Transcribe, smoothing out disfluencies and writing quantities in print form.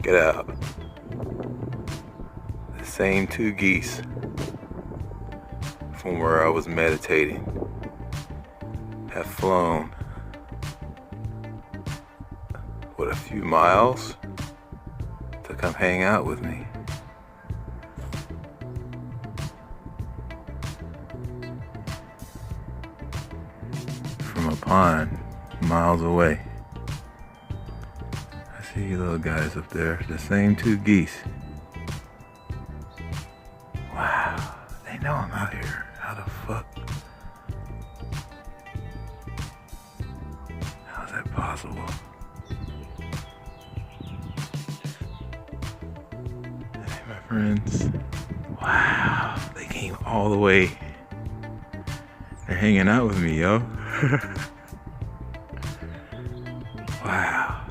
Check it out. The same two geese from where I was meditating have flown, what, a few miles to come hang out with me. From a pond miles away. I see you little guys up there, the same two geese. Wow, they know I'm out here. How the fuck? How's that possible? Hey, my friends. Wow, they came all the way. They're hanging out with me, yo. Wow.